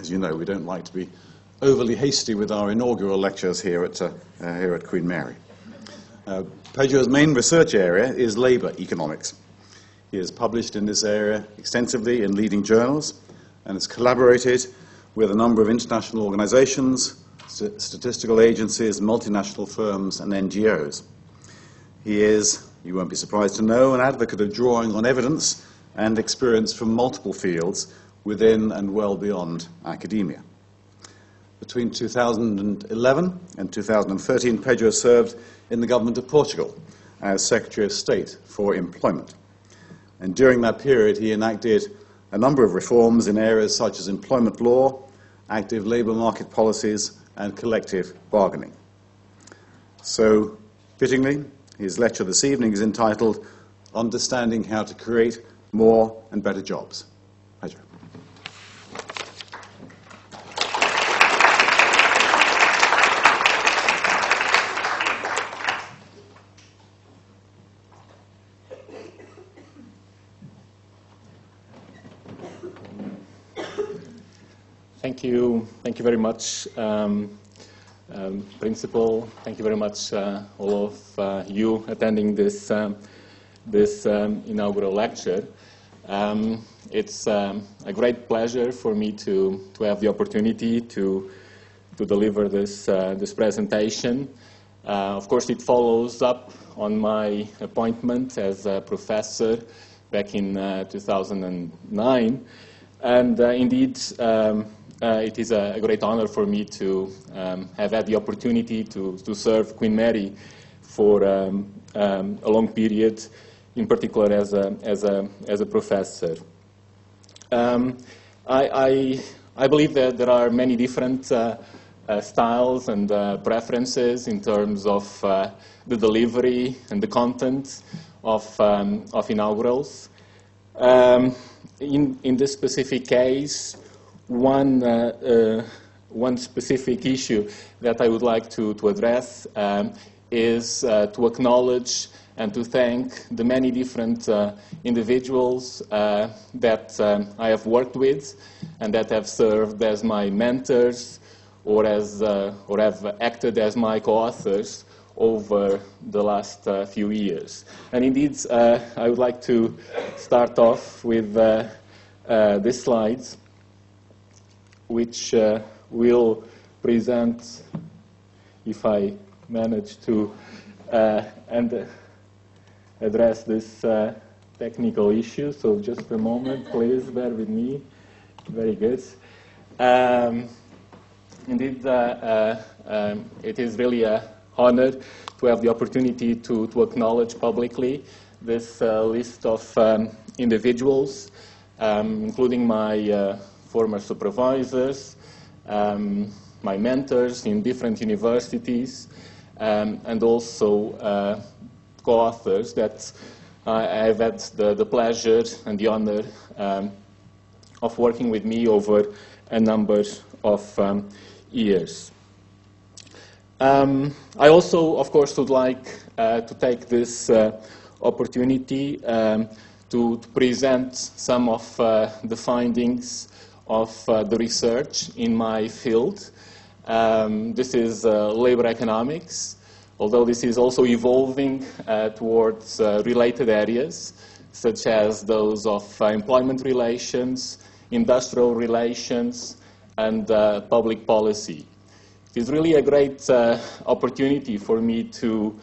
as you know, we don't like to be overly hasty with our inaugural lectures here at Queen Mary. Pedro's main research area is labour economics. He has published in this area extensively in leading journals and has collaborated with a number of international organisations, statistical agencies, multinational firms and NGOs. He is, you won't be surprised to know, an advocate of drawing on evidence and experience from multiple fields within and well beyond academia. Between 2011 and 2013, Pedro served in the government of Portugal as Secretary of State for Employment. And during that period, he enacted a number of reforms in areas such as employment law, active labour market policies, and collective bargaining. So, fittingly, his lecture this evening is entitled Understanding How to Create More and Better Jobs. Pedro. Thank you very much, Principal. Thank you very much, all of you attending this inaugural lecture. It's a great pleasure for me to have the opportunity to deliver this presentation. Of course, it follows up on my appointment as a professor back in 2009, and indeed. It is a great honor for me to have had the opportunity to serve Queen Mary for a long period, in particular as a professor. I believe that there are many different styles and preferences in terms of the delivery and the content of inaugurals. In this specific case, one specific issue that I would like to address is to acknowledge and to thank the many different individuals that I have worked with and that have served as my mentors or have acted as my co-authors over the last few years. And indeed, I would like to start off with these slides, which will present, if I manage to address this technical issue. So just a moment, please bear with me. Very good. Indeed, it is really an honor to have the opportunity to acknowledge publicly this list of individuals, including my former supervisors, my mentors in different universities, and also co-authors that I've had the pleasure and the honor of working with me over a number of years. I also, of course, would like to take this opportunity to present some of the findings of the research in my field. This is labor economics, although this is also evolving towards related areas, such as those of employment relations, industrial relations, and public policy. It is really a great opportunity for me to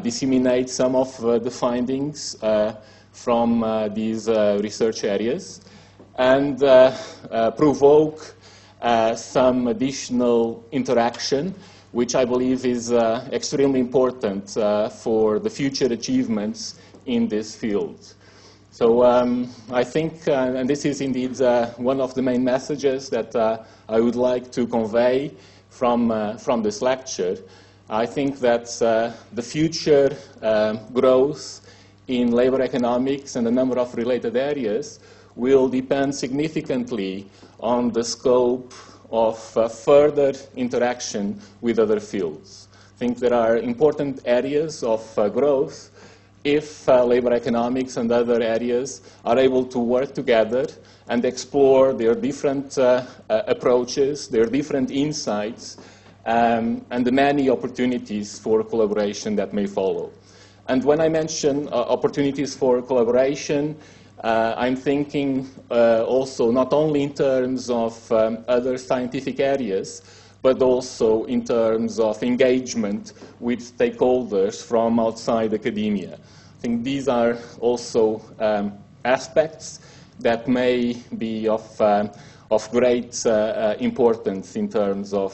disseminate some of the findings from these research areas and provoke some additional interaction, which I believe is extremely important for the future achievements in this field. So I think, and this is indeed one of the main messages that I would like to convey from this lecture. I think that the future growth in labor economics and a number of related areas will depend significantly on the scope of further interaction with other fields. I think there are important areas of growth if labor economics and other areas are able to work together and explore their different approaches, their different insights, and the many opportunities for collaboration that may follow. And when I mention opportunities for collaboration, I'm thinking also not only in terms of other scientific areas, but also in terms of engagement with stakeholders from outside academia. I think these are also aspects that may be of great importance in terms of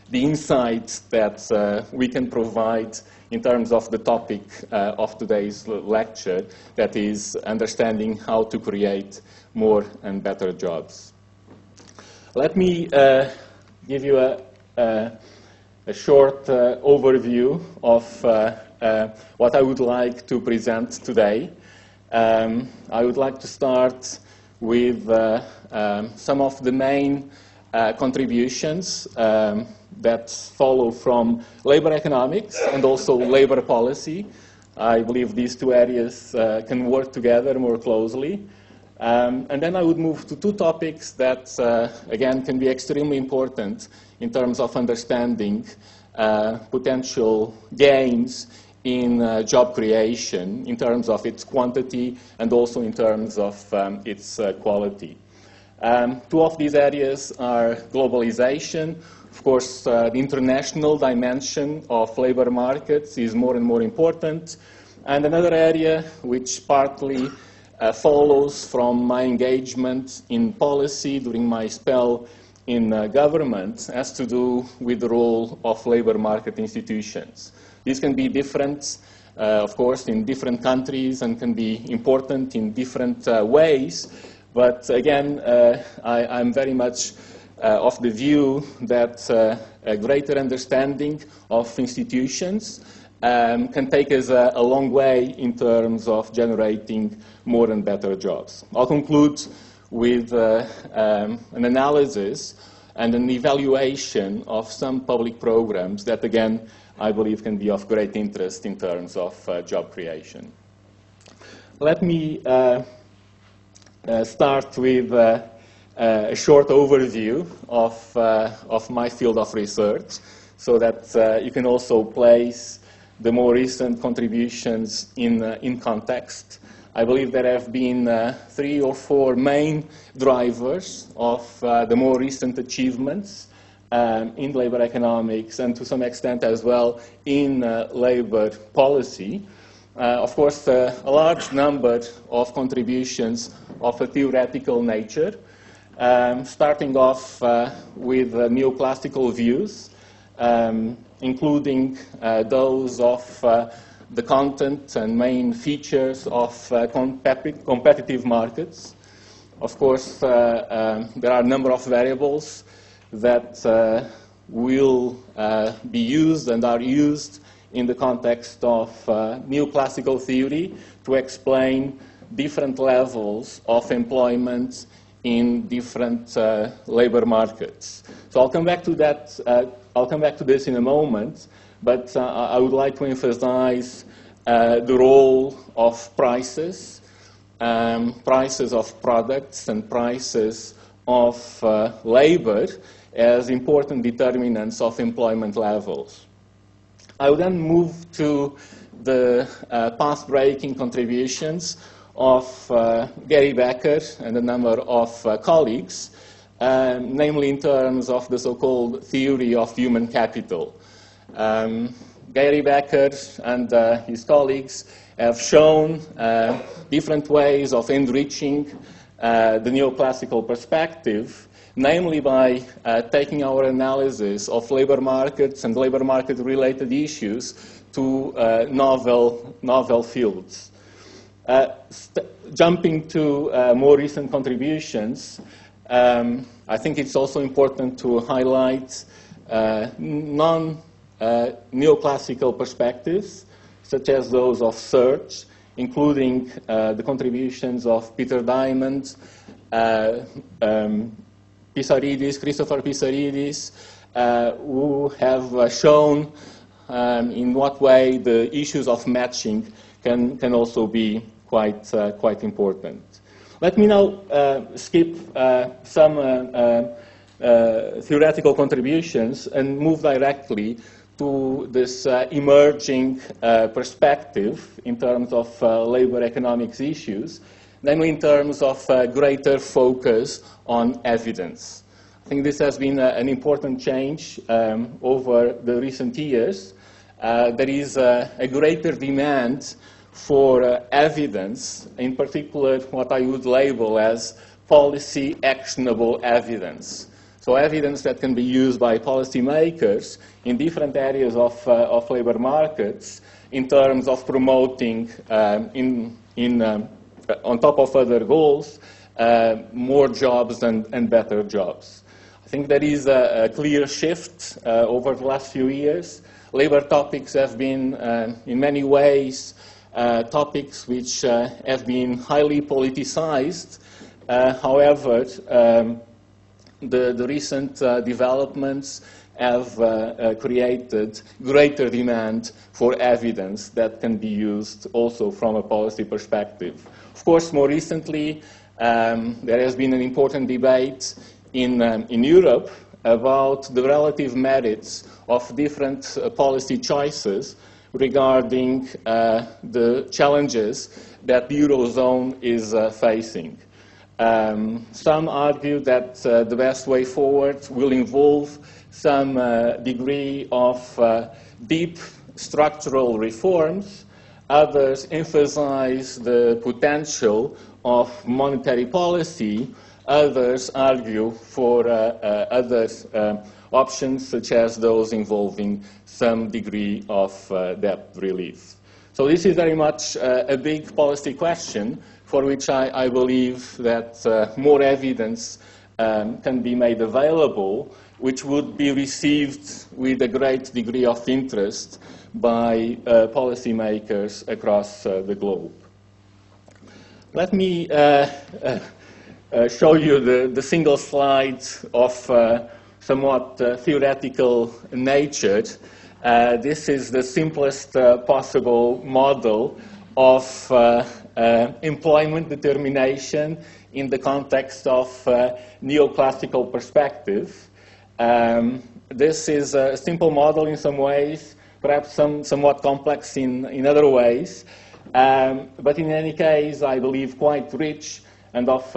the insights that we can provide in terms of the topic of today's lecture, that is understanding how to create more and better jobs. Let me give you a short overview of what I would like to present today. I would like to start with some of the main contributions that follow from labor economics and also labor policy. I believe these two areas can work together more closely. And then I would move to two topics that, again, can be extremely important in terms of understanding potential gains in job creation, in terms of its quantity and also in terms of its quality. Two of these areas are globalization. Of course, the international dimension of labor markets is more and more important. And another area which partly follows from my engagement in policy during my spell in government has to do with the role of labor market institutions. These can be different, of course, in different countries and can be important in different ways. But again, I'm very much of the view that a greater understanding of institutions can take us a long way in terms of generating more and better jobs. I'll conclude with an analysis and an evaluation of some public programs that, again, I believe can be of great interest in terms of job creation. Let me start with a short overview of my field of research so that you can also place the more recent contributions in context. I believe there have been 3 or 4 main drivers of the more recent achievements in labor economics and to some extent as well in labor policy. Of course, a large number of contributions of a theoretical nature, starting off with neoclassical views, including those of the content and main features of competitive markets. Of course, there are a number of variables that will be used and are used in the context of neoclassical theory to explain different levels of employment in different labor markets. So I'll come back to that. I'll come back to this in a moment, but I would like to emphasize the role of prices, prices of products and prices of labor as important determinants of employment levels. I will then move to the path-breaking contributions of Gary Becker and a number of colleagues, namely in terms of the so-called theory of human capital. Gary Becker and his colleagues have shown different ways of enriching the neoclassical perspective, namely by taking our analysis of labor markets and labor market-related issues to novel fields. Jumping to more recent contributions, I think it's also important to highlight non-neoclassical perspectives, such as those of search, including the contributions of Peter Diamond, Christopher Pissaridis, who have shown in what way the issues of matching can also be quite important. Let me now skip some theoretical contributions and move directly to this emerging perspective in terms of labor economics issues, namely in terms of greater focus on evidence. I think this has been an important change over the recent years. There is a greater demand for evidence, in particular what I would label as policy actionable evidence. So evidence that can be used by policymakers in different areas of labor markets in terms of promoting, on top of other goals, more jobs and better jobs. I think there is a clear shift over the last few years. Labor topics have been, in many ways, topics which have been highly politicized. However, the recent developments have created greater demand for evidence that can be used also from a policy perspective. Of course, more recently, there has been an important debate in Europe about the relative merits of different policy choices regarding the challenges that the Eurozone is facing. Some argue that the best way forward will involve some degree of deep structural reforms. Others emphasize the potential of monetary policy. Others argue for other options, such as those involving some degree of debt relief. So this is very much a big policy question for which I believe that more evidence can be made available, which would be received with a great degree of interest by policymakers across the globe. Let me show you the single slide of somewhat theoretical nature. This is the simplest possible model of employment determination in the context of neoclassical perspective. This is a simple model in some ways, perhaps somewhat complex in other ways, but in any case, I believe quite rich and of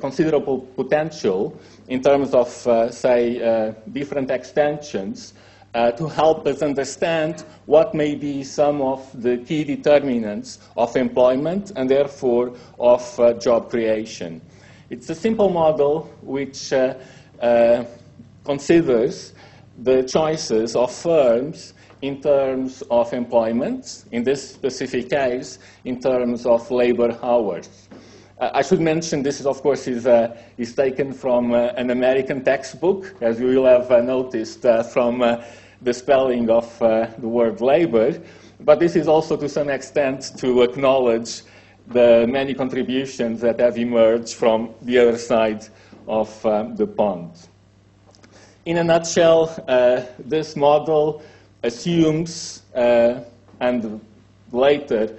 considerable potential in terms of, say, different extensions to help us understand what may be some of the key determinants of employment and therefore of job creation. It's a simple model which considers the choices of firms in terms of employment, in this specific case, in terms of labor hours. I should mention this, of course, is taken from an American textbook, as you will have noticed from the spelling of the word labor. But this is also, to some extent, to acknowledge the many contributions that have emerged from the other side of the pond. In a nutshell, this model assumes and later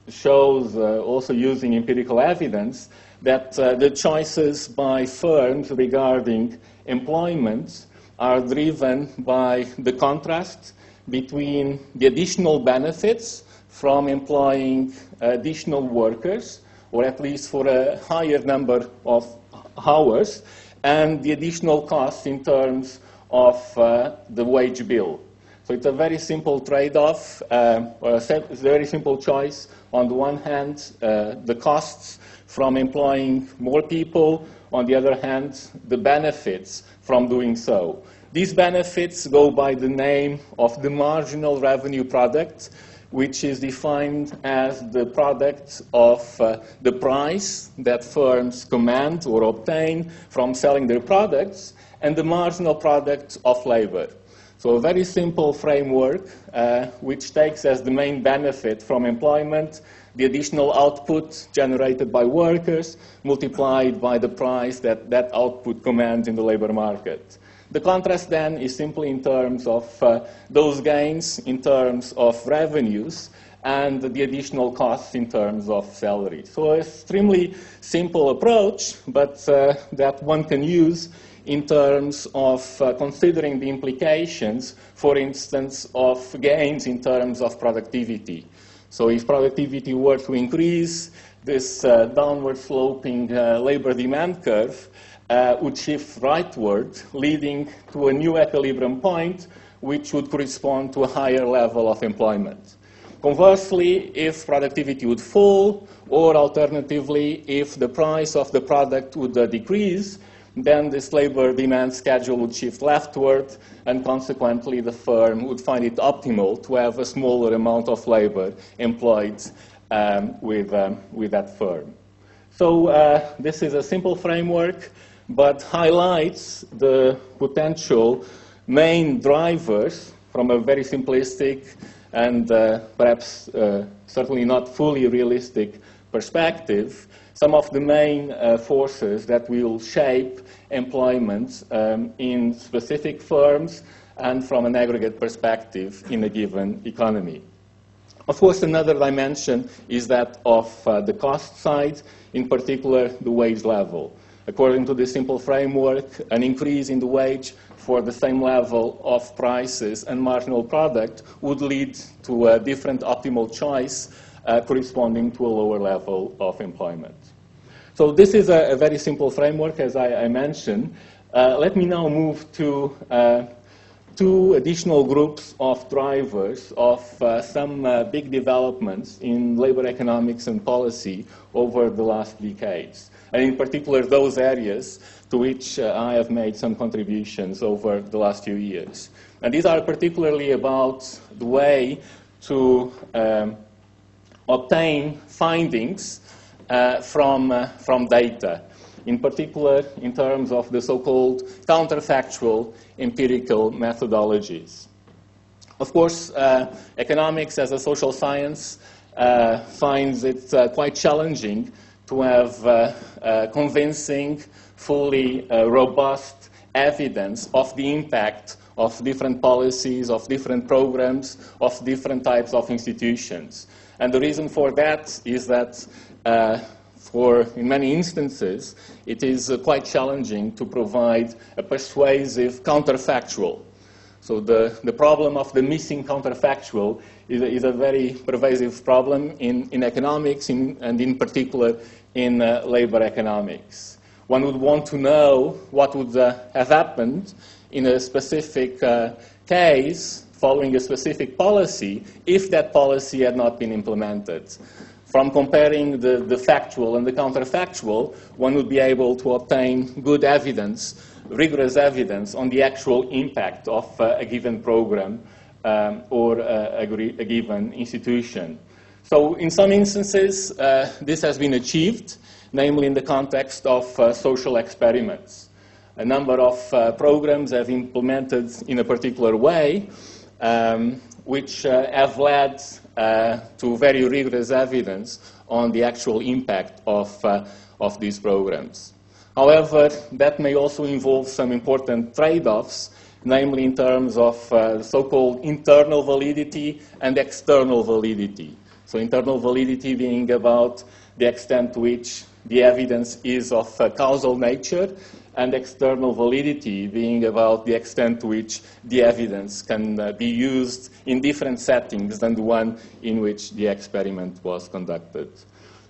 shows, also using empirical evidence, that the choices by firms regarding employment are driven by the contrast between the additional benefits from employing additional workers, or at least for a higher number of hours, and the additional costs in terms of the wage bill. So it's a very simple trade-off, or a very simple choice. On the one hand, the costs from employing more people. On the other hand, the benefits from doing so. These benefits go by the name of the marginal revenue product, which is defined as the product of the price that firms command or obtain from selling their products, and the marginal product of labor. So a very simple framework which takes as the main benefit from employment the additional output generated by workers multiplied by the price that that output commands in the labor market. The contrast then is simply in terms of those gains, in terms of revenues, and the additional costs in terms of salary. So an extremely simple approach, but that one can use in terms of considering the implications, for instance, of gains in terms of productivity. So if productivity were to increase, this downward sloping labor demand curve would shift rightward, leading to a new equilibrium point, which would correspond to a higher level of employment. Conversely, if productivity would fall, or alternatively, if the price of the product would decrease, then this labor demand schedule would shift leftward, and consequently the firm would find it optimal to have a smaller amount of labor employed with that firm. So this is a simple framework, but highlights the potential main drivers from a very simplistic and perhaps certainly not fully realistic perspective, some of the main forces that will shape employment in specific firms and from an aggregate perspective in a given economy. Of course, another dimension is that of the cost side, in particular the wage level. According to this simple framework, an increase in the wage for the same level of prices and marginal product would lead to a different optimal choice corresponding to a lower level of employment. So this is a very simple framework, as I mentioned. Let me now move to two additional groups of drivers of some big developments in labor economics and policy over the last decades, and in particular those areas to which I have made some contributions over the last few years. And these are particularly about the way to obtain findings from data, in particular in terms of the so-called counterfactual empirical methodologies. Of course, economics as a social science finds it quite challenging to have convincing, fully robust evidence of the impact of different policies, of different programs, of different types of institutions. And the reason for that is that in many instances, it is quite challenging to provide a persuasive counterfactual. So the problem of the missing counterfactual is a very pervasive problem in economics and in particular in labor economics. One would want to know what would have happened in a specific case following a specific policy if that policy had not been implemented. From comparing the factual and the counterfactual, one would be able to obtain good evidence, rigorous evidence on the actual impact of a given program or a given institution. So in some instances, this has been achieved, namely in the context of social experiments. A number of programs have implemented in a particular way, which have led to very rigorous evidence on the actual impact of these programs. However, that may also involve some important trade-offs, namely in terms of so-called internal validity and external validity. So internal validity being about the extent to which the evidence is of causal nature, and external validity being about the extent to which the evidence can be used in different settings than the one in which the experiment was conducted.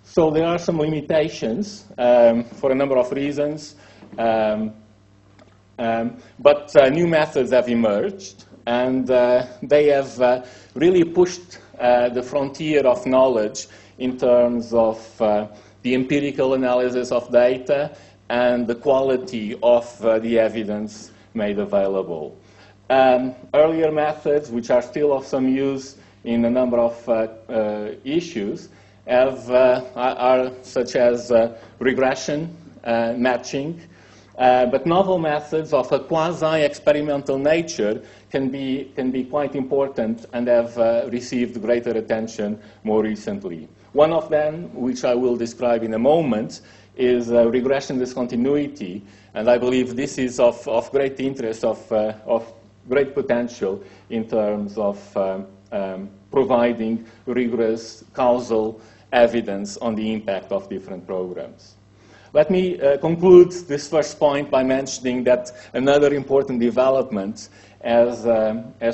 So there are some limitations for a number of reasons, but new methods have emerged, and they have really pushed the frontier of knowledge in terms of the empirical analysis of data and the quality of the evidence made available. Earlier methods, which are still of some use in a number of issues, are such as regression, matching, but novel methods of a quasi-experimental nature can be quite important and have received greater attention more recently. One of them, which I will describe in a moment, is regression discontinuity, and I believe this is of great interest, of great potential in terms of providing rigorous causal evidence on the impact of different programs. Let me conclude this first point by mentioning that another important development has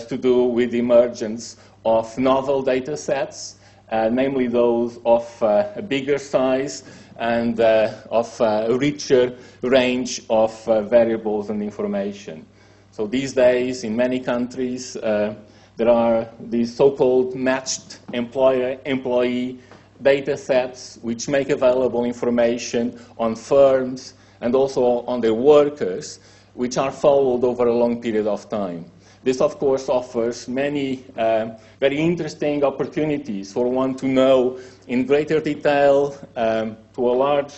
to do with the emergence of novel data sets, namely those of a bigger size and of a richer range of variables and information. So these days, in many countries, there are these so-called matched employer-employee data sets which make available information on firms and also on their workers, which are followed over a long period of time. This, of course, offers many very interesting opportunities for one to know in greater detail, to a large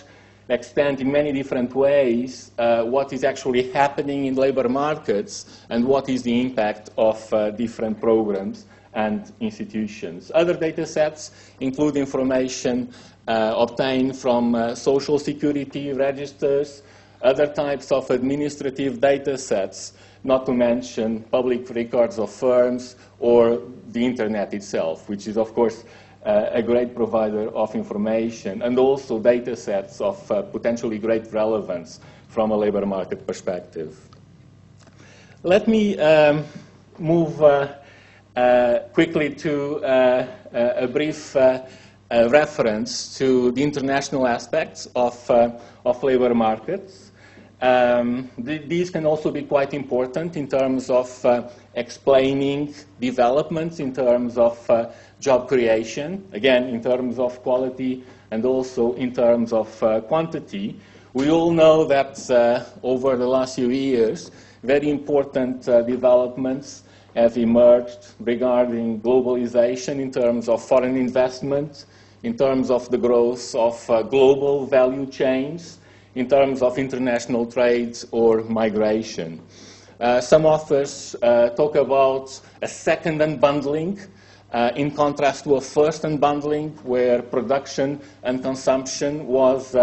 extent, in many different ways, what is actually happening in labor markets and what is the impact of different programs and institutions. Other data sets include information obtained from social security registers, other types of administrative data sets, not to mention public records of firms or the internet itself, which is, of course, a great provider of information, and also data sets of potentially great relevance from a labor market perspective. Let me move quickly to a brief reference to the international aspects of labor markets. These can also be quite important in terms of explaining developments in terms of job creation, again, in terms of quality and also in terms of quantity. We all know that over the last few years, very important developments have emerged regarding globalization in terms of foreign investment, in terms of the growth of global value chains, in terms of international trade or migration. Some authors talk about a second unbundling in contrast to a first unbundling where production and consumption was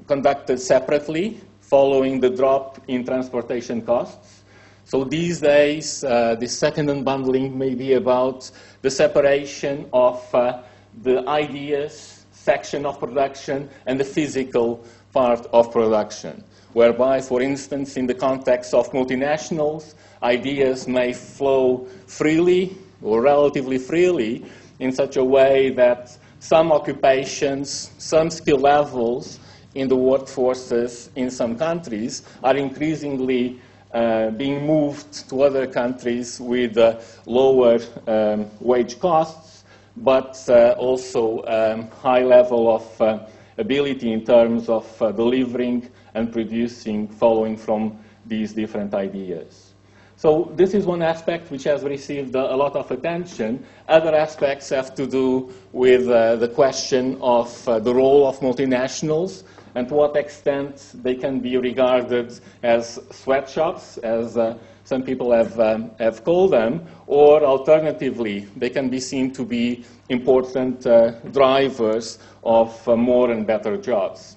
conducted separately following the drop in transportation costs. So these days, the second unbundling may be about the separation of the ideas section of production and the physical part of production, whereby, for instance, in the context of multinationals, ideas may flow freely or relatively freely in such a way that some occupations, some skill levels in the workforces in some countries are increasingly being moved to other countries with lower wage costs, but also high level of ability in terms of delivering and producing following from these different ideas. So this is one aspect which has received a lot of attention. Other aspects have to do with the question of the role of multinationals and to what extent they can be regarded as sweatshops, as some people have called them, or alternatively, they can be seen to be important drivers of more and better jobs.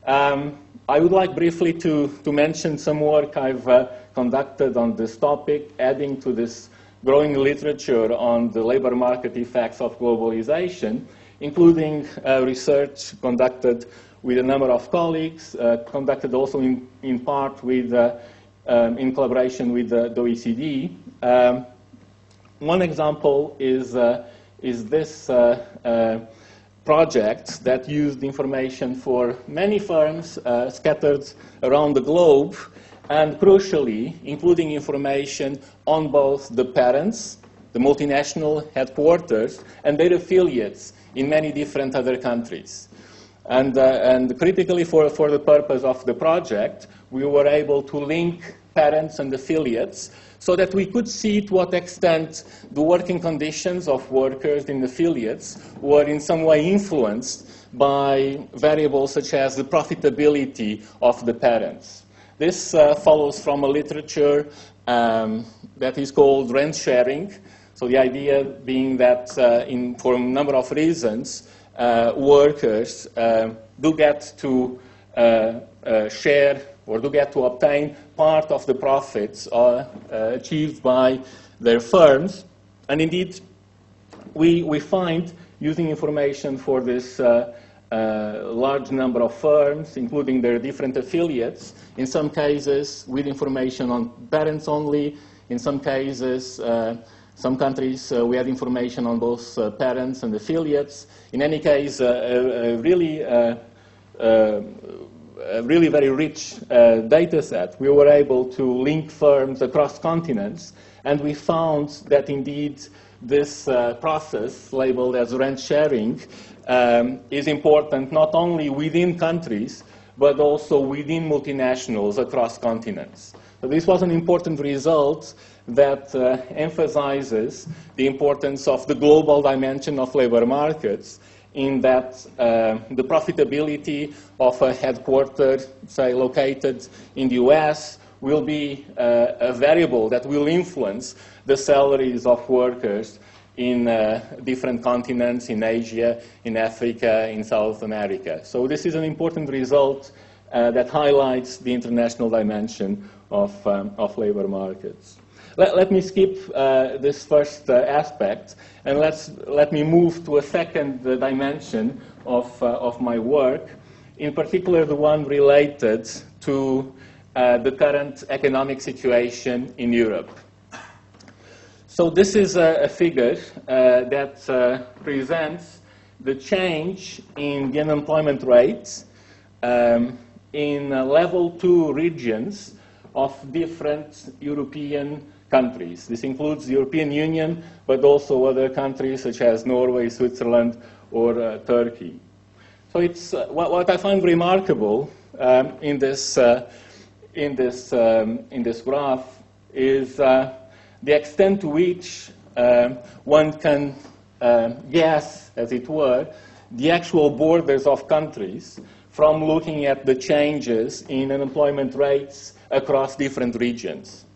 I would like briefly to mention some work I've conducted on this topic, adding to this growing literature on the labor market effects of globalization, including research conducted with a number of colleagues, conducted also in part with, in collaboration with the OECD. One example is this project that used information for many firms scattered around the globe, and crucially, including information on both the parents, the multinational headquarters, and their affiliates in many different other countries. And critically for the purpose of the project, we were able to link parents and affiliates so that we could see to what extent the working conditions of workers in affiliates were in some way influenced by variables such as the profitability of the parents. This follows from a literature that is called rent sharing. So the idea being that for a number of reasons, workers do get to share or do get to obtain part of the profits achieved by their firms, And indeed, we find, using information for this large number of firms, including their different affiliates, in some cases with information on parents only, in some cases, some countries we have information on both parents and affiliates. In any case, a really very rich data set. We were able to link firms across continents, and we found that indeed this process, labeled as rent sharing, is important not only within countries, but also within multinationals across continents. So this was an important result that emphasizes the importance of the global dimension of labor markets, in that the profitability of a headquarter, say, located in the US, will be a variable that will influence the salaries of workers in different continents, in Asia, in Africa, in South America. So this is an important result that highlights the international dimension of labor markets. Let me skip this first aspect, and let me move to a second dimension of my work, in particular the one related to the current economic situation in Europe. So this is a figure that presents the change in the unemployment rate in level 2 regions of different European countries. This includes the European Union, but also other countries such as Norway, Switzerland, or Turkey. So it's what I find remarkable in this graph is the extent to which one can guess, as it were, the actual borders of countries from looking at the changes in unemployment rates across different regions.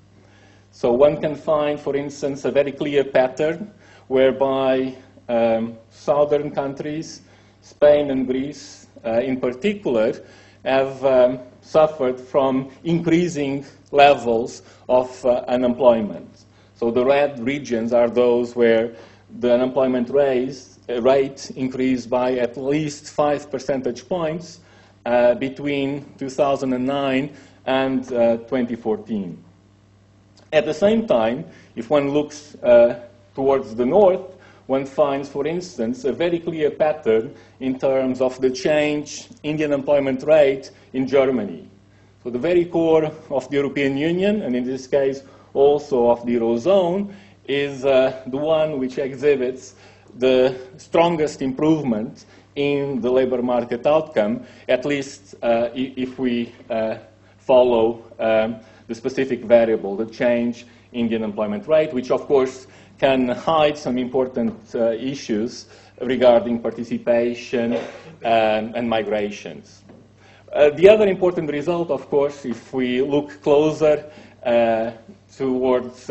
So one can find, for instance, a very clear pattern whereby southern countries, Spain and Greece in particular, have suffered from increasing levels of unemployment. So the red regions are those where the unemployment rate increased by at least 5 percentage points between 2009 and 2014. At the same time, if one looks towards the north, one finds, for instance, a very clear pattern in terms of the change in the unemployment rate in Germany. So the very core of the European Union, and in this case also of the Eurozone, is the one which exhibits the strongest improvement in the labor market outcome, at least if we follow the specific variable, the change in the unemployment rate, which of course can hide some important issues regarding participation and migrations. The other important result, of course, if we look closer towards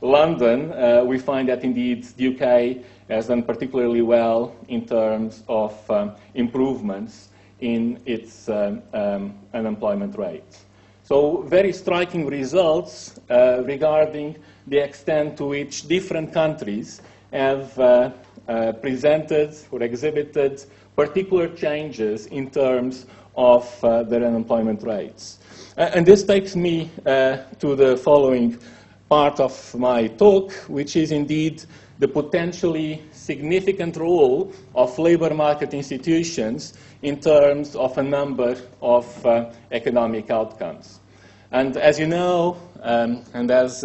London, we find that indeed the UK has done particularly well in terms of improvements in its unemployment rate. So very striking results regarding the extent to which different countries have presented or exhibited particular changes in terms of their unemployment rates. And this takes me to the following part of my talk, which is indeed the potentially significant role of labor market institutions in terms of a number of economic outcomes. And as you know, and as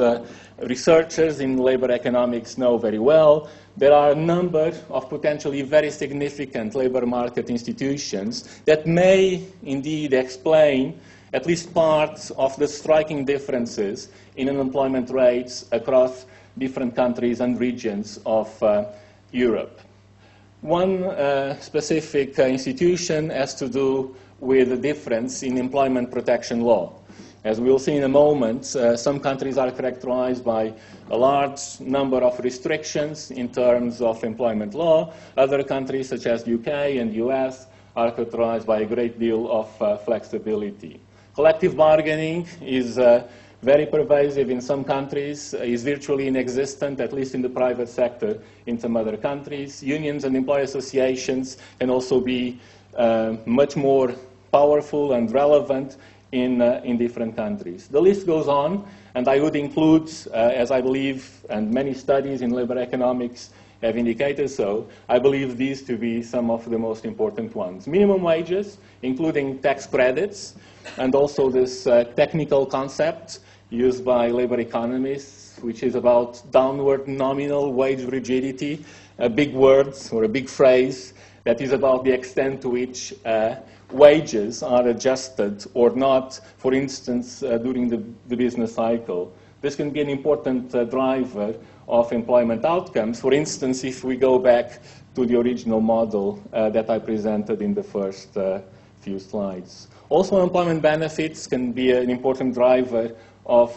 researchers in labor economics know very well, there are a number of potentially very significant labor market institutions that may indeed explain at least parts of the striking differences in unemployment rates across different countries and regions of Europe. One specific institution has to do with the difference in employment protection law. As we'll see in a moment, some countries are characterized by a large number of restrictions in terms of employment law. Other countries, such as the UK and the US, are characterized by a great deal of flexibility. Collective bargaining is very pervasive in some countries, is virtually inexistent, at least in the private sector in some other countries. Unions and employee associations can also be much more powerful and relevant in different countries. The list goes on, and I would include, as I believe, and many studies in labor economics have indicated so, I believe these to be some of the most important ones. Minimum wages, including tax credits, and also this technical concept used by labor economists, which is about downward nominal wage rigidity, a big word or a big phrase that is about the extent to which wages are adjusted or not, for instance, during the business cycle. This can be an important driver of employment outcomes. For instance, if we go back to the original model that I presented in the first few slides. Also, employment benefits can be an important driver of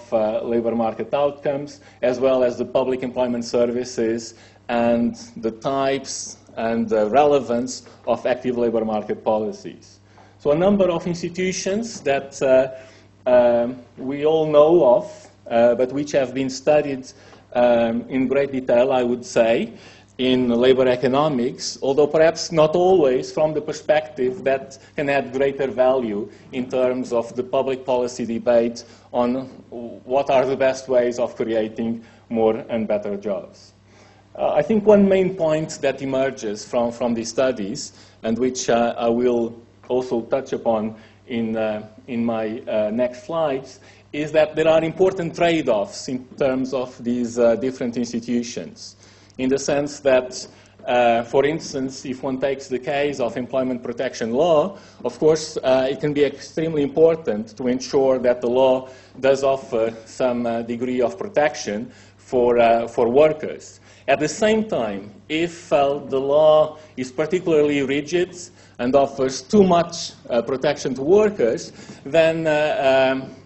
labor market outcomes, as well as the public employment services and the types and the relevance of active labor market policies. So a number of institutions that we all know of, but which have been studied in great detail, I would say, in labor economics, although perhaps not always from the perspective that can add greater value in terms of the public policy debate on what are the best ways of creating more and better jobs. I think one main point that emerges from these studies, and which I will also touch upon in my next slides, is that there are important trade-offs in terms of these different institutions, in the sense that, for instance, if one takes the case of employment protection law, of course, it can be extremely important to ensure that the law does offer some degree of protection for workers. At the same time, if the law is particularly rigid and offers too much protection to workers, then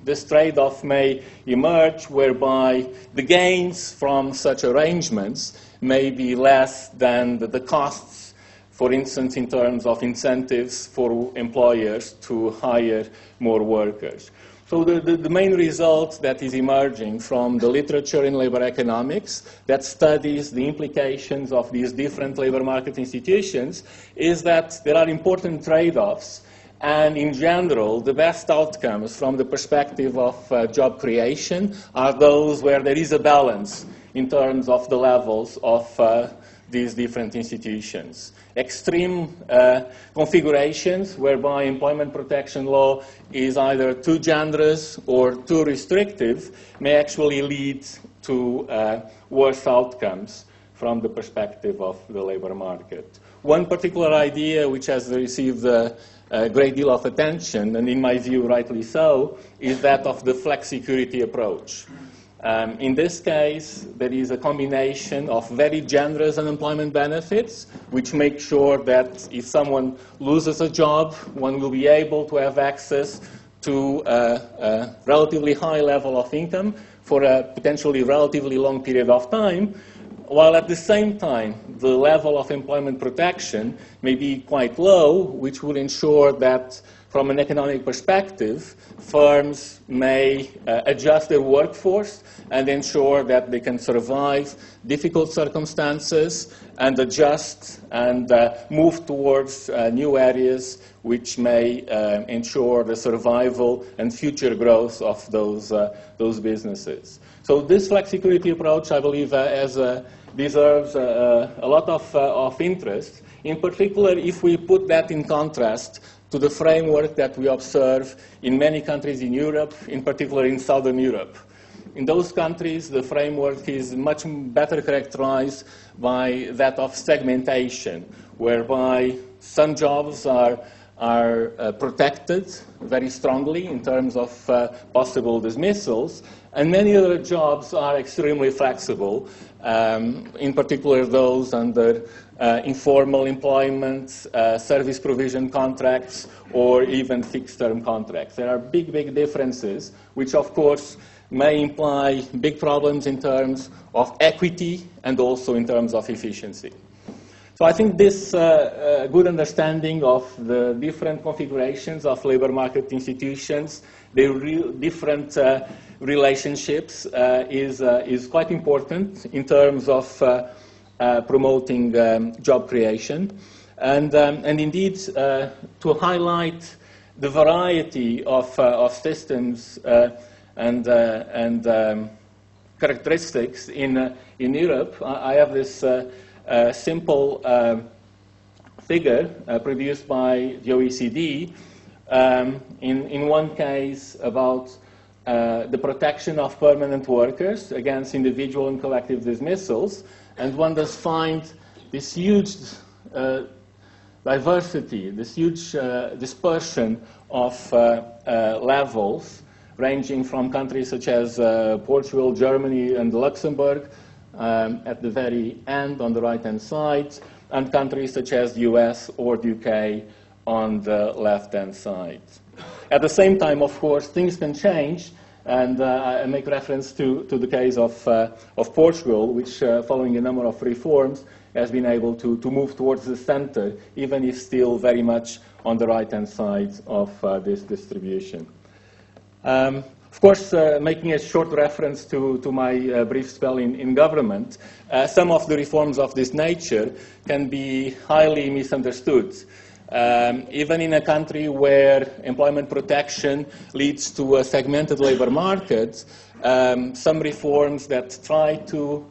this trade-off may emerge whereby the gains from such arrangements may be less than the costs, for instance, in terms of incentives for employers to hire more workers. So the main result that is emerging from the literature in labor economics that studies the implications of these different labor market institutions is that there are important trade-offs, and in general, the best outcomes from the perspective of job creation are those where there is a balance in terms of the levels of these different institutions. Extreme configurations whereby employment protection law is either too generous or too restrictive may actually lead to worse outcomes from the perspective of the labor market. One particular idea which has received a great deal of attention, and in my view rightly so, is that of the flexicurity approach. In this case, there is a combination of very generous unemployment benefits, which make sure that if someone loses a job, one will be able to have access to a relatively high level of income for a potentially relatively long period of time, while at the same time, the level of employment protection may be quite low, which would ensure that from an economic perspective, firms may adjust their workforce and ensure that they can survive difficult circumstances and adjust and move towards new areas which may ensure the survival and future growth of those businesses. So this flexicurity approach, I believe, deserves a lot of interest, in particular if we put that in contrast to the framework that we observe in many countries in Europe, in particular in Southern Europe. In those countries, the framework is much better characterized by that of segmentation, whereby some jobs are protected very strongly in terms of possible dismissals, and many other jobs are extremely flexible, in particular those under informal employment, service provision contracts, or even fixed-term contracts. There are big, big differences, which of course may imply big problems in terms of equity and also in terms of efficiency. So I think this good understanding of the different configurations of labor market institutions, their different relationships is quite important in terms of promoting job creation. And indeed, to highlight the variety of systems and characteristics in Europe, I have this simple figure produced by the OECD, in one case about the protection of permanent workers against individual and collective dismissals, and one does find this huge diversity, this huge dispersion of levels, ranging from countries such as Portugal, Germany, and Luxembourg, at the very end on the right-hand side, and countries such as the US or the UK on the left-hand side. At the same time, of course, things can change, and I make reference to the case of Portugal, which, following a number of reforms, has been able to move towards the center, even if still very much on the right-hand side of this distribution. Of course, making a short reference to my brief spell in government, some of the reforms of this nature can be highly misunderstood. Even in a country where employment protection leads to a segmented labor market, some reforms that try to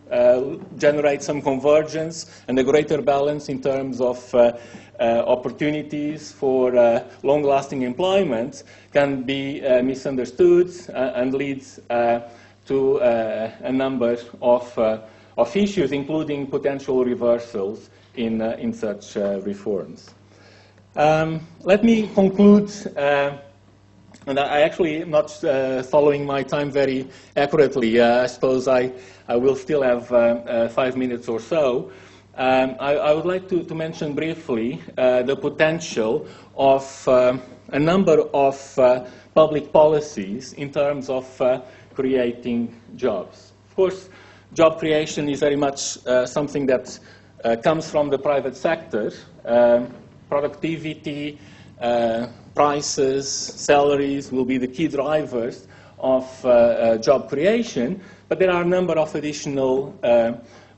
generate some convergence and a greater balance in terms of opportunities for long-lasting employment can be misunderstood and leads to a number of issues, including potential reversals in such reforms. Let me conclude, and I actually am not following my time very accurately. I suppose I will still have 5 minutes or so. I would like to mention briefly the potential of a number of public policies in terms of creating jobs. Of course, job creation is very much something that comes from the private sector. Productivity, prices, salaries will be the key drivers of job creation, but there are a number of additional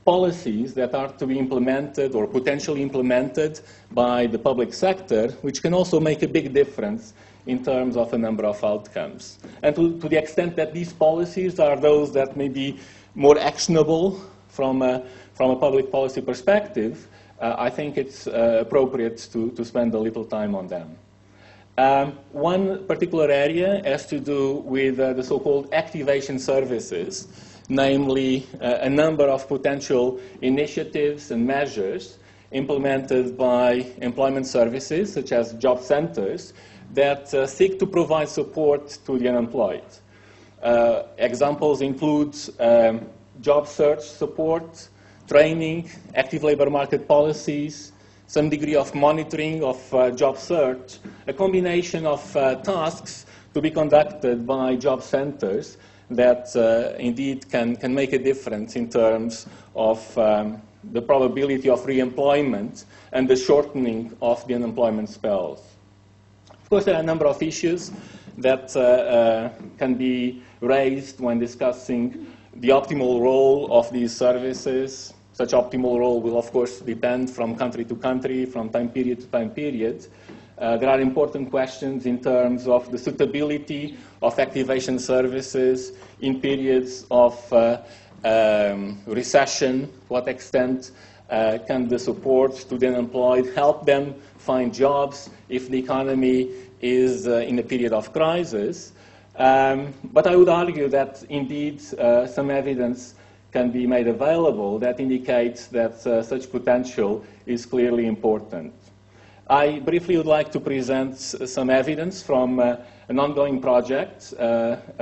policies that are to be implemented or potentially implemented by the public sector, which can also make a big difference in terms of a number of outcomes. And to the extent that these policies are those that may be more actionable from a public policy perspective, I think it's appropriate to spend a little time on them. One particular area has to do with the so-called activation services, namely a number of potential initiatives and measures implemented by employment services, such as job centers, that seek to provide support to the unemployed. Examples include job search support, training, active labor market policies, some degree of monitoring of job search, a combination of tasks to be conducted by job centers that indeed can make a difference in terms of the probability of re-employment and the shortening of the unemployment spells. Of course, there are a number of issues that can be raised when discussing the optimal role of these services. Such optimal role will, of course, depend from country to country, from time period to time period. There are important questions in terms of the suitability of activation services in periods of recession. To what extent can the support to the unemployed help them find jobs if the economy is in a period of crisis? But I would argue that indeed some evidence can be made available that indicates that such potential is clearly important. I briefly would like to present some evidence from an ongoing project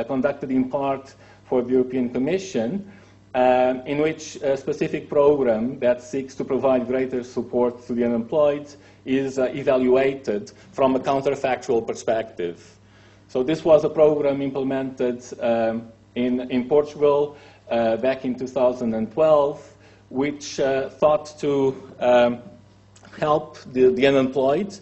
conducted in part for the European Commission, in which a specific program that seeks to provide greater support to the unemployed is evaluated from a counterfactual perspective. So this was a program implemented in Portugal back in 2012, which thought to help the unemployed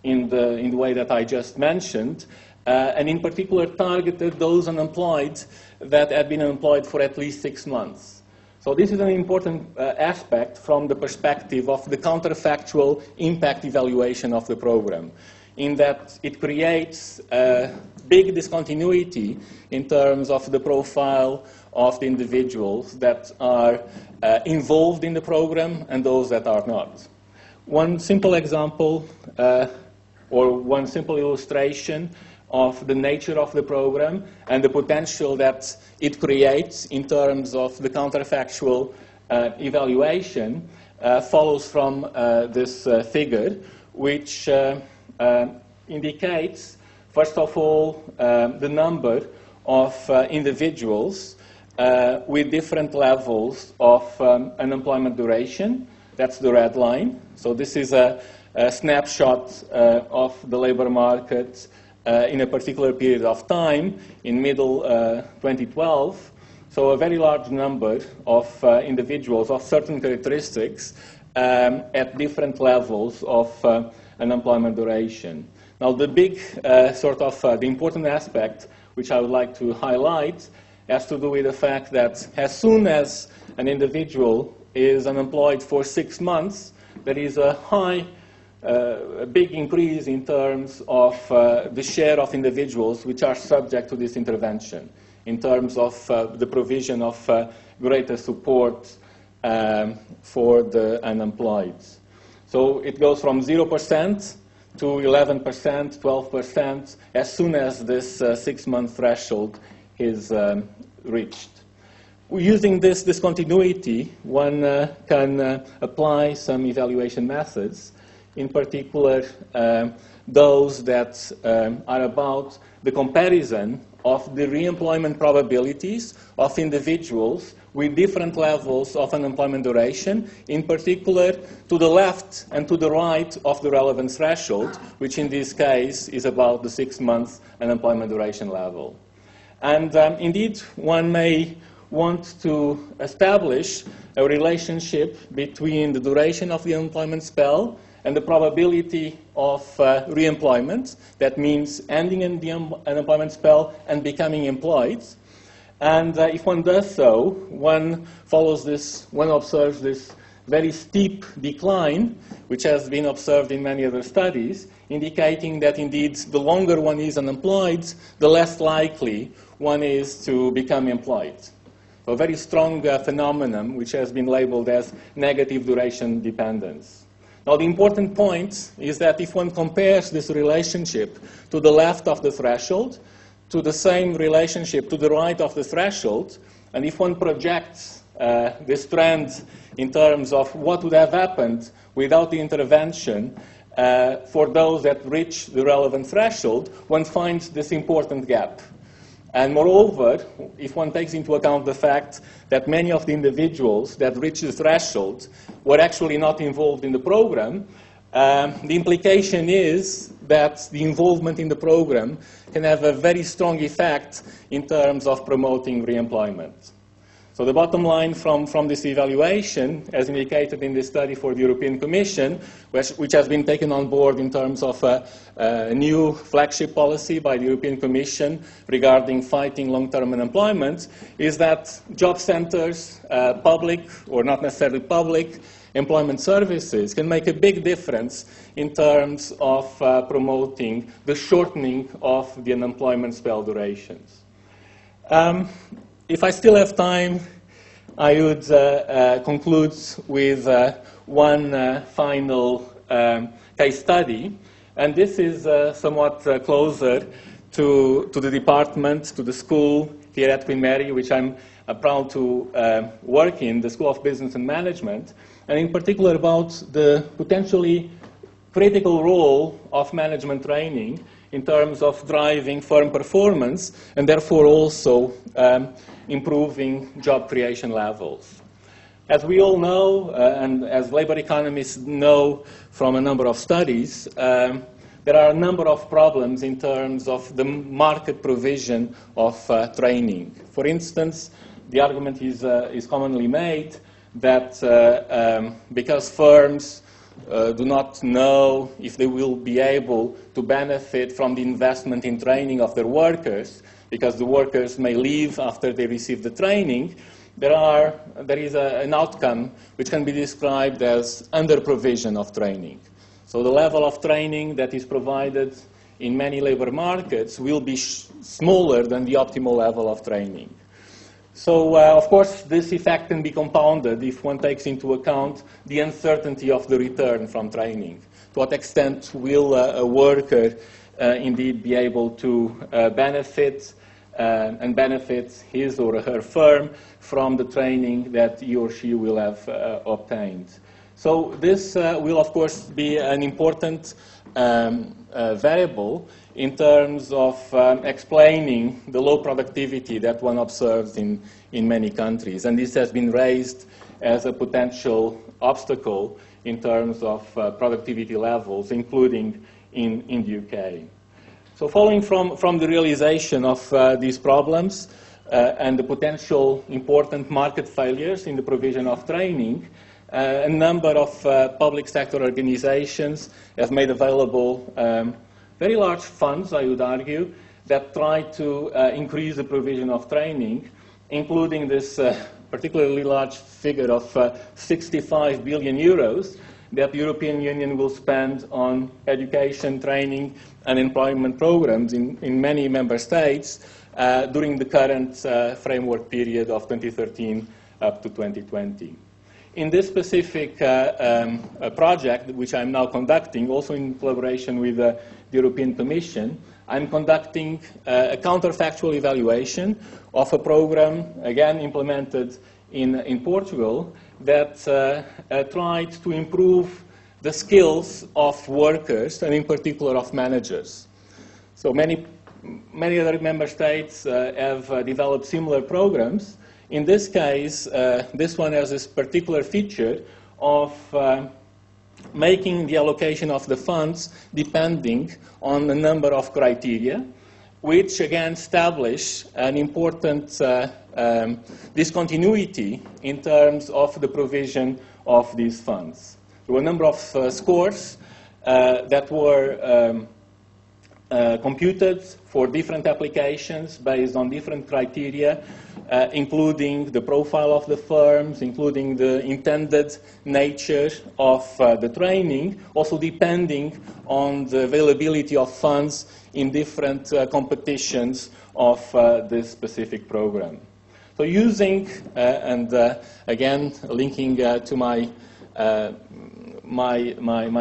in the way that I just mentioned, and in particular targeted those unemployed that had been unemployed for at least 6 months. So this is an important aspect from the perspective of the counterfactual impact evaluation of the program, in that it creates a big discontinuity in terms of the profile of the individuals that are involved in the program and those that are not. One simple example or one simple illustration of the nature of the program and the potential that it creates in terms of the counterfactual evaluation follows from this figure, which indicates, first of all, the number of individuals with different levels of unemployment duration. That's the red line. So this is a snapshot of the labor market in a particular period of time in middle 2012. So a very large number of individuals of certain characteristics at different levels of unemployment duration. Now the big the important aspect which I would like to highlight has to do with the fact that as soon as an individual is unemployed for 6 months, there is a big increase in terms of the share of individuals which are subject to this intervention, in terms of the provision of greater support for the unemployed. So it goes from 0% to 11%, 12%, as soon as this 6-month threshold is reached. Using this discontinuity, one can apply some evaluation methods, in particular those that are about the comparison of the reemployment probabilities of individuals with different levels of unemployment duration, in particular to the left and to the right of the relevant threshold, which in this case is about the 6-month unemployment duration level. And indeed, one may want to establish a relationship between the duration of the unemployment spell and the probability of reemployment. That means ending in the unemployment spell and becoming employed. And if one does so, one observes this very steep decline, which has been observed in many other studies, indicating that indeed the longer one is unemployed, the less likely one is to become employed. So a very strong phenomenon which has been labeled as negative duration dependence. Now the important point is that if one compares this relationship to the left of the threshold, to the same relationship to the right of the threshold, and if one projects this trend in terms of what would have happened without the intervention for those that reach the relevant threshold, one finds this important gap. And moreover, if one takes into account the fact that many of the individuals that reach the threshold were actually not involved in the program, the implication is that the involvement in the program can have a very strong effect in terms of promoting reemployment. So the bottom line from this evaluation, as indicated in this study for the European Commission, which has been taken on board in terms of a new flagship policy by the European Commission regarding fighting long-term unemployment, is that job centers, public or not necessarily public, employment services can make a big difference in terms of promoting the shortening of the unemployment spell durations. If I still have time, I would conclude with one final case study. And this is somewhat closer to the department, to the school here at Queen Mary, which I'm proud to work in, the School of Business and Management, and in particular about the potentially critical role of management training in terms of driving firm performance and therefore also improving job creation levels. As we all know, and as labor economists know from a number of studies, there are a number of problems in terms of the market provision of training. For instance, the argument is commonly made that because firms do not know if they will be able to benefit from the investment in training of their workers, because the workers may leave after they receive the training, there is an outcome which can be described as under-provision of training. So the level of training that is provided in many labor markets will be smaller than the optimal level of training. So, of course, this effect can be compounded if one takes into account the uncertainty of the return from training. To what extent will a worker indeed be able to benefit and benefit his or her firm from the training that he or she will have obtained. So this will, of course, be an important variable in terms of explaining the low productivity that one observes in many countries. And this has been raised as a potential obstacle in terms of productivity levels, including in the UK. So following from the realization of these problems and the potential important market failures in the provision of training, a number of public sector organizations have made available very large funds, I would argue, that try to increase the provision of training, including this particularly large figure of 65 billion euros that the European Union will spend on education, training, and employment programs in many member states during the current framework period of 2013 up to 2020. In this specific project, which I'm now conducting, also in collaboration with the European Commission, I'm conducting a counterfactual evaluation of a program, again implemented in Portugal, that tried to improve the skills of workers, and in particular of managers. So many other member states have developed similar programs. In this case, this one has this particular feature of making the allocation of the funds depending on a number of criteria, which again establish an important discontinuity in terms of the provision of these funds. There were a number of scores that were computed for different applications based on different criteria, including the profile of the firms, including the intended nature of the training, also depending on the availability of funds in different competitions of this specific program. So using, and again, linking to my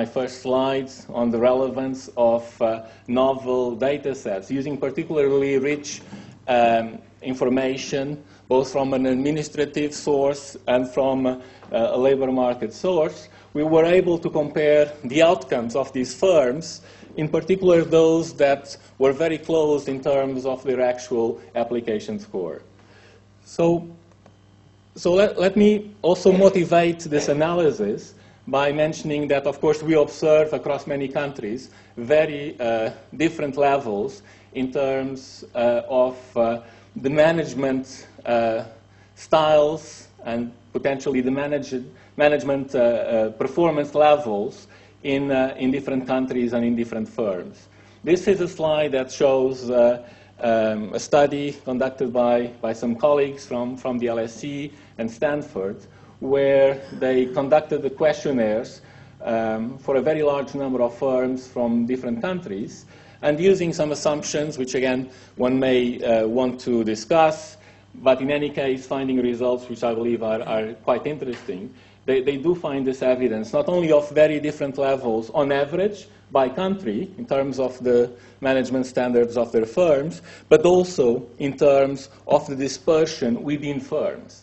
first slides on the relevance of novel data sets, using particularly rich information, both from an administrative source and from a labor market source, we were able to compare the outcomes of these firms, in particular those that were very close in terms of their actual application score. So let me also motivate this analysis by mentioning that, of course, we observe across many countries very different levels in terms of the management styles and potentially the management performance levels in different countries and in different firms. This is a slide that shows a study conducted by some colleagues from the LSE and Stanford, where they conducted the questionnaires for a very large number of firms from different countries, and using some assumptions, which again one may want to discuss, but in any case finding results which I believe are quite interesting. They do find this evidence not only of very different levels on average by country in terms of the management standards of their firms, but also in terms of the dispersion within firms.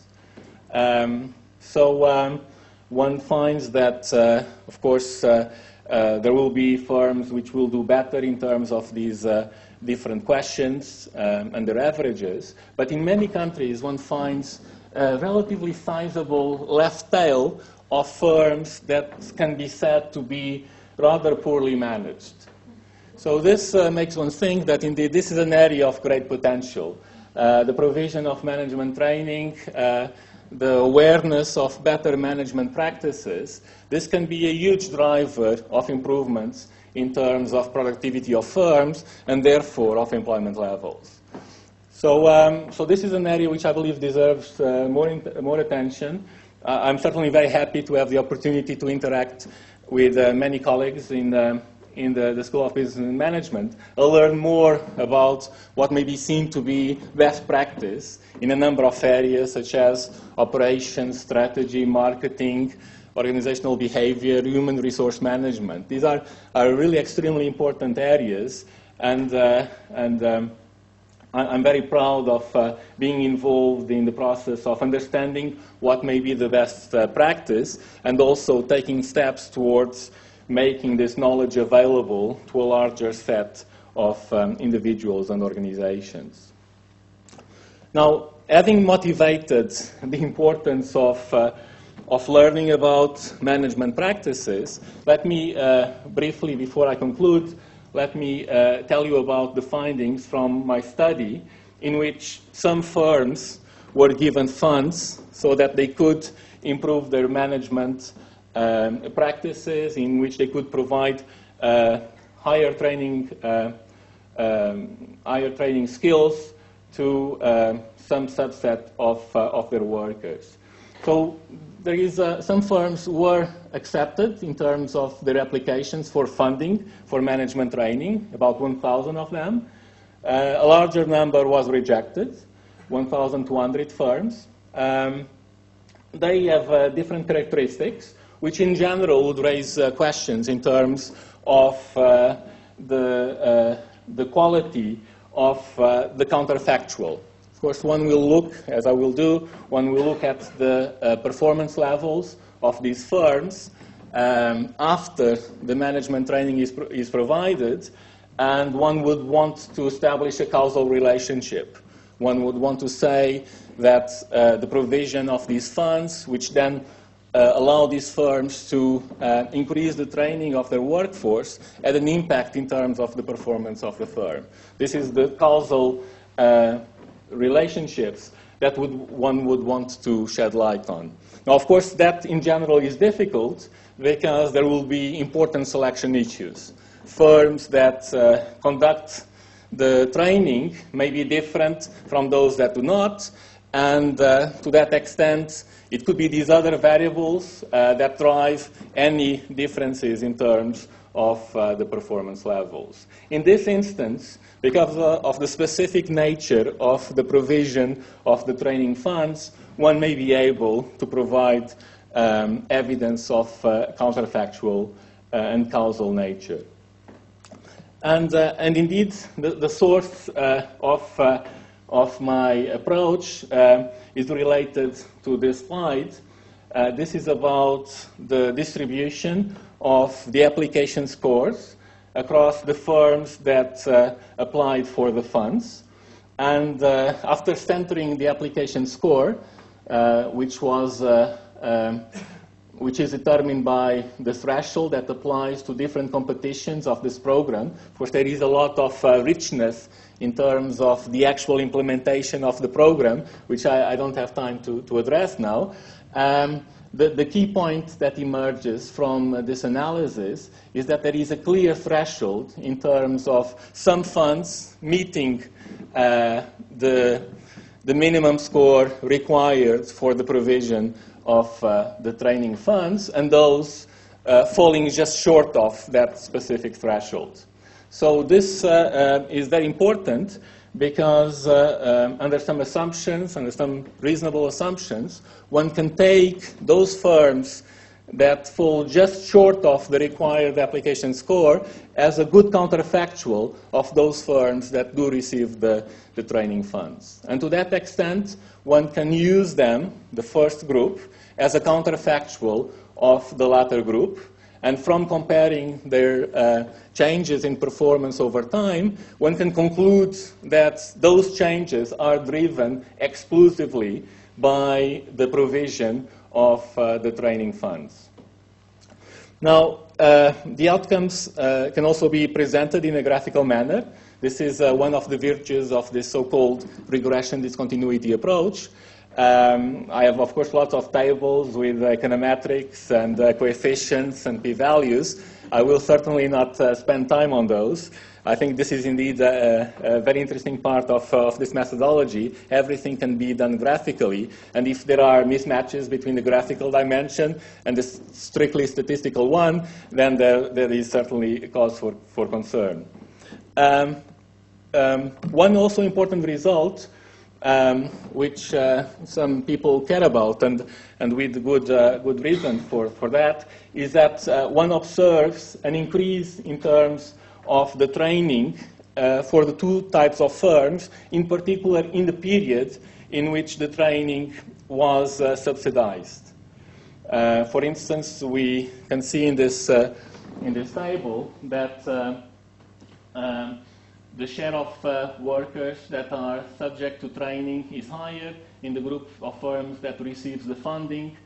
So one finds that, of course, there will be firms which will do better in terms of these different questions and their averages. But in many countries, one finds a relatively sizable left tail of firms that can be said to be rather poorly managed. So this makes one think that indeed this is an area of great potential. The provision of management training the awareness of better management practices, this can be a huge driver of improvements in terms of productivity of firms and therefore of employment levels. So, so this is an area which I believe deserves more attention. I'm certainly very happy to have the opportunity to interact with many colleagues in the School of Business and Management. I'll learn more about what may be seen to be best practice in a number of areas such as operations, strategy, marketing, organizational behavior, human resource management. These are really extremely important areas, and I'm very proud of being involved in the process of understanding what may be the best practice and also taking steps towards making this knowledge available to a larger set of individuals and organizations. Now, having motivated the importance of learning about management practices, let me briefly, before I conclude, let me tell you about the findings from my study in which some firms were given funds so that they could improve their management practices, in which they could provide higher training skills to some subset of their workers. So there is some firms were accepted in terms of their applications for funding for management training, about 1,000 of them. A larger number was rejected, 1,200 firms. They have different characteristics, which in general would raise questions in terms of the quality of the counterfactual. Of course, one will look, as I will do, one will look at the performance levels of these firms after the management training is provided, and one would want to establish a causal relationship. One would want to say that the provision of these funds, which then allow these firms to increase the training of their workforce, had an impact in terms of the performance of the firm. This is the causal relationships that one would want to shed light on. Now, of course, that in general is difficult because there will be important selection issues. Firms that conduct the training may be different from those that do not, and to that extent, it could be these other variables that drive any differences in terms of the performance levels. In this instance, because of the specific nature of the provision of the training funds, one may be able to provide evidence of counterfactual and causal nature. And indeed, the source of my approach is related to this slide. This is about the distribution of the application scores across the firms that applied for the funds. And after centering the application score, which is determined by the threshold that applies to different competitions of this program. Of course, there is a lot of richness in terms of the actual implementation of the program, which I don't have time to address now. The key point that emerges from this analysis is that there is a clear threshold in terms of some funds meeting the minimum score required for the provision of the training funds, and those falling just short of that specific threshold. So this is very important because under some assumptions, under some reasonable assumptions, one can take those firms that fall just short of the required application score as a good counterfactual of those firms that do receive the training funds. And to that extent, one can use them, the first group, as a counterfactual of the latter group. And from comparing their changes in performance over time, one can conclude that those changes are driven exclusively by the provision of the training funds. Now, the outcomes can also be presented in a graphical manner. This is one of the virtues of this so-called regression discontinuity approach. I have, of course, lots of tables with econometrics and coefficients and p-values. I will certainly not spend time on those. I think this is indeed a very interesting part of this methodology. Everything can be done graphically, and if there are mismatches between the graphical dimension and the strictly statistical one, then there is certainly a cause for concern. One also important result, which some people care about, and with good reason for that, is that one observes an increase in terms of the training for the two types of firms, in particular in the period in which the training was subsidized. For instance, we can see in this table that the share of workers that are subject to training is higher in the group of firms that receives the funding,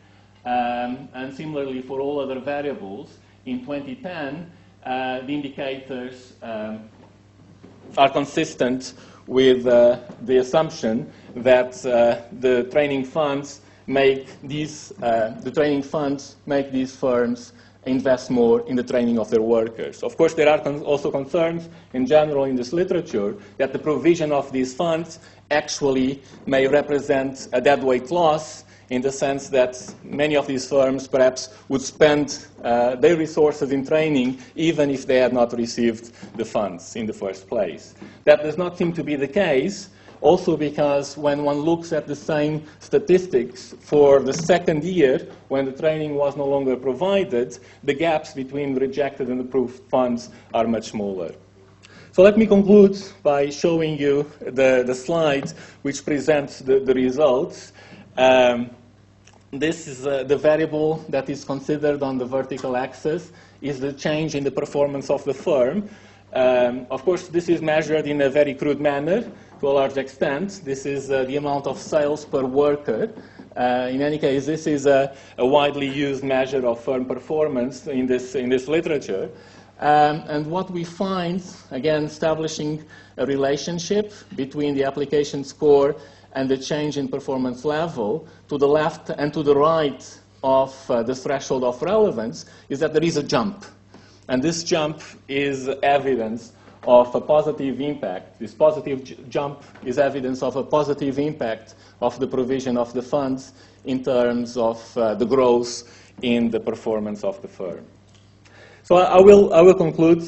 and similarly for all other variables. In 2010, the indicators are consistent with the assumption that the training funds make these firms invest more in the training of their workers. Of course, there are also concerns in general in this literature that the provision of these funds actually may represent a deadweight loss, in the sense that many of these firms perhaps would spend their resources in training even if they had not received the funds in the first place. That does not seem to be the case, also because when one looks at the same statistics for the second year, when the training was no longer provided, the gaps between rejected and approved funds are much smaller. So let me conclude by showing you the slide which presents the results. This is the variable that is considered on the vertical axis is the change in the performance of the firm. Of course, this is measured in a very crude manner to a large extent. This is the amount of sales per worker. In any case, this is a widely used measure of firm performance in this literature. And what we find, again, establishing a relationship between the application score and the change in performance level to the left and to the right of the threshold of relevance, is that there is a jump. And this jump is evidence of a positive impact. This positive jump is evidence of a positive impact of the provision of the funds in terms of the growth in the performance of the firm. So I will conclude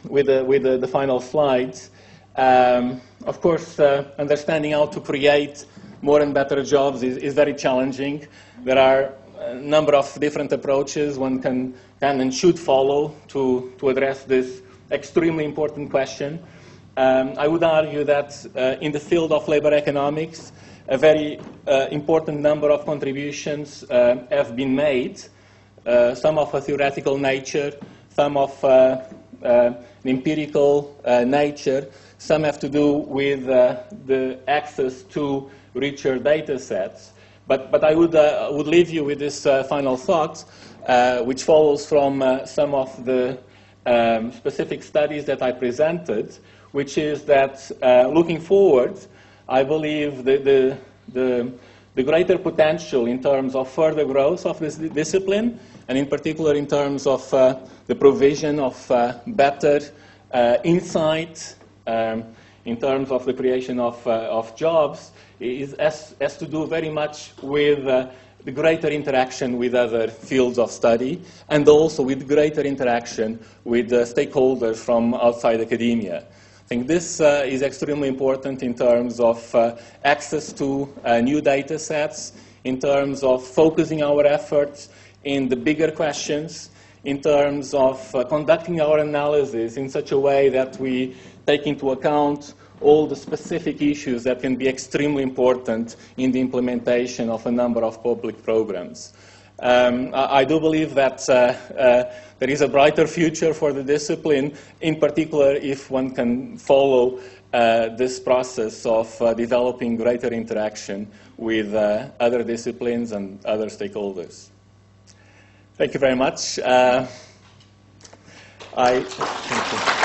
with the final slides. Of course, understanding how to create more and better jobs is very challenging. There are a number of different approaches one can and should follow to address this extremely important question. I would argue that in the field of labor economics, a very important number of contributions have been made, some of a theoretical nature, some of an empirical nature. Some have to do with the access to richer data sets. But I would leave you with this final thought, which follows from some of the specific studies that I presented, which is that looking forward, I believe the greater potential in terms of further growth of this discipline, and in particular in terms of the provision of better insight, in terms of the creation of jobs, has to do very much with the greater interaction with other fields of study, and also with greater interaction with stakeholders from outside academia. I think this is extremely important in terms of access to new data sets, in terms of focusing our efforts in the bigger questions, in terms of conducting our analysis in such a way that we take into account all the specific issues that can be extremely important in the implementation of a number of public programs. I do believe that there is a brighter future for the discipline, in particular if one can follow this process of developing greater interaction with other disciplines and other stakeholders. Thank you very much. Thank you.